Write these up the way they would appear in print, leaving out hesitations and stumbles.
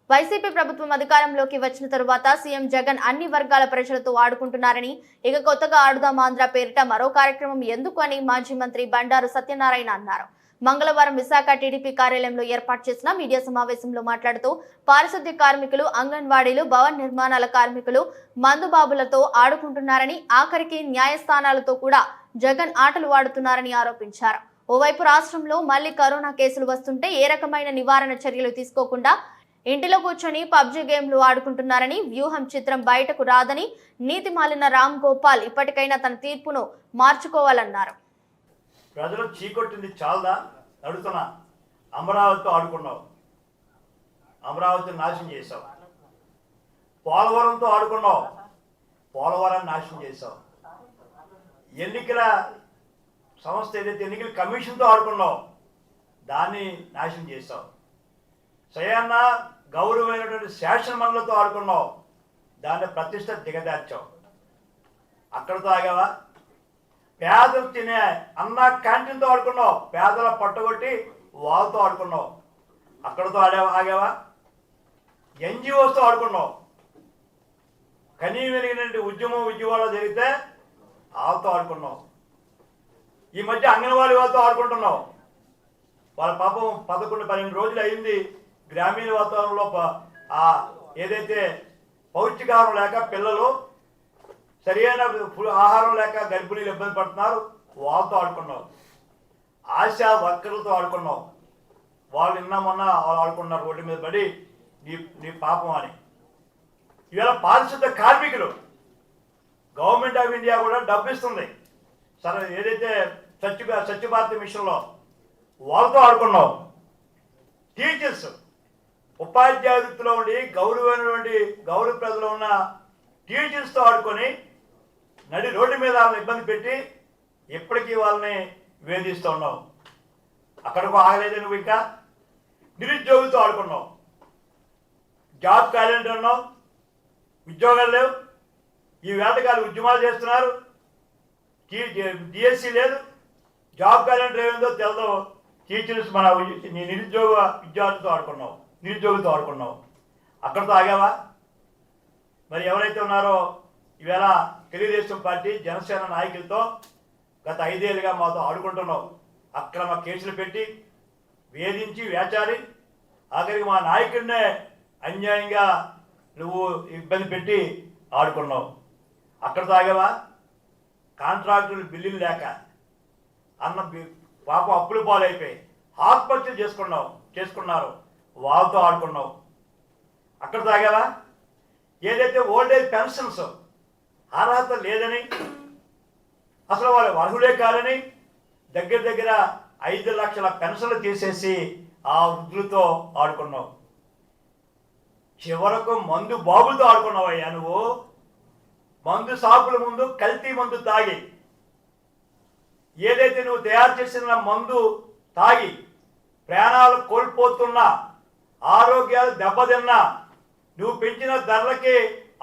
YCP ప్రభుత్వం అధికారంలోకి వచ్చిన తరువాత సీఎం జగన్ అన్ని వర్గాల ప్రజలతో ఆడుకుంటున్నారని, ఇక కొత్తగా ఆడుదాం ఆంధ్ర పేరిట మరో కార్యక్రమం ఎందుకు అని మాజీ మంత్రి బండారు సత్యనారాయణ అన్నారు. మంగళవారం విశాఖ టీడీపీ కార్యాలయంలో ఏర్పాటు చేసిన మీడియా సమావేశంలో మాట్లాడుతూ పారిశుద్ధ్య కార్మికులు, అంగన్వాడీలు, భవన నిర్మాణాల కార్మికులు మందుబాబులతో ఆడుకుంటున్నారని, ఆఖరికి న్యాయస్థానాలతో కూడా జగన్ ఆటలు ఆడుతున్నారని ఆరోపించారు. ఓవైపు రాష్ట్రంలో మళ్లీ కరోనా కేసులు వస్తుంటే ఏ రకమైన నివారణ చర్యలు తీసుకోకుండా ఇంటిలో కూర్చొని పబ్జీ గేమ్లు ఆడుకుంటున్నారని, వ్యూహం చిత్రం బయటకు రాదని, నీతి మాలిన రామ్ గోపాల్ ఇప్పటికైనా తన తీర్పును మార్చుకోవాలన్నారు. ప్రజలు చీకొట్టింది చాలదా అడుగుతున్నా. అమరావతితో ఆడుకున్నావు, అమరావతిని నాశనం చేసావు. పోలవరంతో ఆడుకున్నావు, పోలవరాన్ని నాశనం చేసావు. ఎన్నికల సంస్థ ఏదైతే ఎన్నికల కమిషన్తో ఆడుకున్నావు, దాన్ని నాశనం చేసావు. స్వయాన్న గౌరవమైనటువంటి శాసనమండలితో ఆడుకున్నావు, దాన్ని ప్రతిష్ట దిగదార్చావు. అక్కడితో ఆగావా? పేదలు తినే అన్న క్యాంటీన్తో ఆడుకున్నావు, పేదల పట్టగొట్టి వాళ్ళతో ఆడుకున్నావు, అక్కడితో ఆగావా? ఎన్జిఓస్తో ఆడుకున్నావు, కనీ వెలిగినటువంటి ఉద్యమాలు జరిగితే వాళ్ళతో ఆడుకున్నావు. ఈ మధ్య అంగన్వాడీ వాళ్ళతో ఆడుకుంటున్నావు. వాళ్ళ పాపం 11-12 రోజులు అయింది గ్రామీణ వాతావరణంలో ఏదైతే పౌష్టికాహారం లేక పిల్లలు సరైన ఆహారం లేక గర్భిణీలు ఇబ్బంది పడుతున్నారు, వాళ్ళతో ఆడుకున్నావు. ఆశా వర్కర్లతో ఆడుకున్నావు. వాళ్ళు మొన్న వాళ్ళు ఆడుకున్నారు రోడ్డు మీద పడి నీ పాపం అని. ఇవాళ పారిశుద్ధ కార్మికులు గవర్నమెంట్ ఆఫ్ ఇండియా కూడా డబ్బు ఇస్తుంది సరే, ఏదైతే స్వచ్ఛ భారత్ మిషన్లో వాళ్ళతో ఆడుకున్నావు. టీచర్స్, ఉపాధ్యాయ వృత్తిలో ఉండి గౌరవప్రదలో ఉన్న టీచర్స్తో ఆడుకొని నడి రోడ్డు మీద వాళ్ళని ఇబ్బంది పెట్టి ఇప్పటికీ వాళ్ళని వేధిస్తూ ఉన్నావు. అక్కడికి ఆగలేదు నువ్వు. ఇంకా నిరుద్యోగులతో ఆడుకున్నావు. జాబ్ క్యాలెండర్ అన్నావు, ఉద్యోగాలు లేవు. ఈ వేటగాళ్ళు ఉద్యమాలు చేస్తున్నారు, డిఎస్సి లేదు, జాబ్ క్యాలెండర్ ఏమైందో తెలదు. టీచర్స్ మన విద్యార్థులతో ఆడుకున్నావు. అక్కడితో ఆగావా? మరి ఎవరైతే ఉన్నారో ఈవేళ తెలుగుదేశం పార్టీ, జనసేన నాయకులతో గత 5 ఏళ్ళుగా మాతో ఆడుకుంటున్నావు. అక్రమ కేసులు పెట్టి వేధించి వేచారి ఆఖరికి మా నాయకుడినే అన్యాయంగా నువ్వు ఇబ్బంది పెట్టి ఆడుకున్నావు. అక్కడితో ఆగావా? కాంట్రాక్టులు బిల్లులు లేక పాపం అప్పులు పాలైపోయి ఆత్మహత్యలు చేసుకున్నారు, వాళ్ళతో ఆడుకున్నావు. అక్కడ తాగావా? ఏదైతే ఓల్డేజ్ పెన్షన్స్ అర్హత లేదని, అసలు వాళ్ళు అర్హులే కాదని దగ్గర 5 లక్షల పెన్షన్లు తీసేసి ఆ వృద్ధులతో ఆడుకున్నావు. చివరకు మందు బాబులతో ఆడుకున్నావయ్యా నువ్వు. మందు షాపుల ముందు కల్తీ మందు తాగి, ఏదైతే నువ్వు తయారు చేసిన మందు తాగి ప్రాణాలు కోల్పోతున్నా, ఆరోగ్యాలు దెబ్బతిన్నా, నువ్వు పెంచిన ధరలకి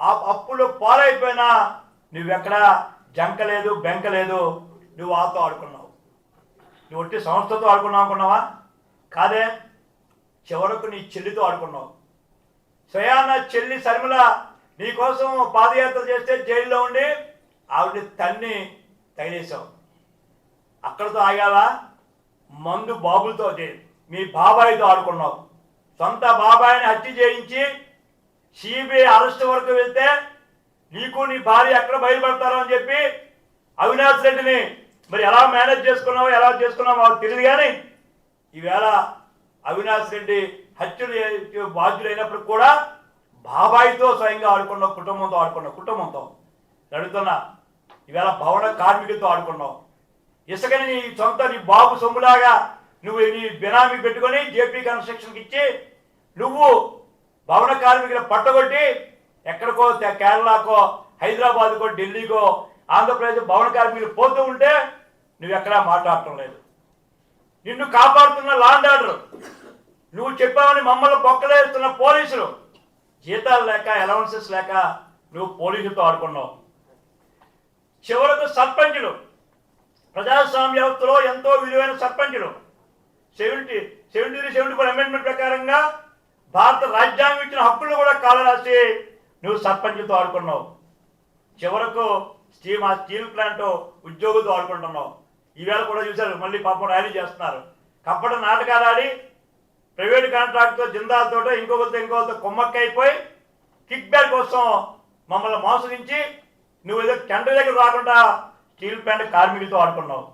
ఆ అప్పులు పాలైపోయినా నువ్వెక్కడా జంకలేదు, బెంకలేదు. నువ్వు వాళ్ళతో ఆడుకున్నావు. నువ్వు ఒట్టి సంస్థతో ఆడుకున్నావు అనుకున్నావా? కాదే, చివరకు నీ చెల్లితో ఆడుకున్నావు. స్వయాన చెల్లి శర్మిల నీకోసం పాదయాత్ర చేస్తే జైల్లో ఉండి ఆవిడ తన్ని తగిలేసావు. అక్కడితో ఆగావా? మందు బాబులతో మీ బాబాయితో ఆడుకున్నావు. సొంత బాబాయిని హత్య చేయించి సిబిఐ అరెస్ట్ వరకు వెళ్తే నీకు నీ భార్య ఎక్కడ బయలుపడతారో అని చెప్పి అవినాష్ రెడ్డిని మరి ఎలా మేనేజ్ చేసుకున్నావు మాకు తెలియదు. కానీ ఈవేళ అవినాష్ రెడ్డి హత్యలు బాధ్యులైనప్పుడు కూడా బాబాయితో స్వయంగా ఆడుకున్నావు, కుటుంబంతో అడుగుతున్నా. ఈవేళ భవన కార్మికులతో ఆడుకున్నావు. ఇసుకని నీ బాబు సొమ్ములాగా నువ్వు నీ బినామీ పెట్టుకొని జేపీ కన్స్ట్రక్షన్కి ఇచ్చి నువ్వు భవన కార్మికులు పట్టగొట్టి ఎక్కడికో కేరళకో, హైదరాబాద్కో, ఢిల్లీకో, ఆంధ్రప్రదేశ్ భవన కార్మికులు పోతూ ఉంటే నువ్వెక్కడా మాట్లాడటం లేదు. నిన్ను కాపాడుతున్న లాండ్ ఆర్డర్, నువ్వు చెప్పావని మమ్మల్ని బొక్కలేస్తున్న పోలీసులు, జీతాలు లేక, అలవెన్సెస్ లేక నువ్వు పోలీసులతో ఆడుకున్నావు. చివరకు సర్పంచులు, ప్రజాస్వామ్య వ్యవస్థలో ఎంతో విలువైన సర్పంచులు 74 అమెండ్మెంట్ ప్రకారంగా భారత రాజ్యాంగం ఇచ్చిన హక్కులను కూడా కాలరాసి నువ్వు సర్పంచ్తో ఆడుకున్నావు. చివరకు స్టీల్ ప్లాంట్ ఉద్యోగులతో ఆడుకుంటున్నావు. ఈవేళ కూడా చూశారు, మళ్ళీ పాపం ర్యాలీ చేస్తున్నారు. కప్పటి నాటకాలు ఆడి ప్రైవేట్ కాంట్రాక్ట్తో జిందాల్తో ఇంకొకరితో కుమ్మక్క అయిపోయి కిక్ బ్యాక్ కోసం మమ్మల్ని మోసగించి నువ్వు ఏదో టెండర్ దగ్గర రాకుండా స్టీల్ ప్లాంట్ కార్మికులతో ఆడుకున్నావు.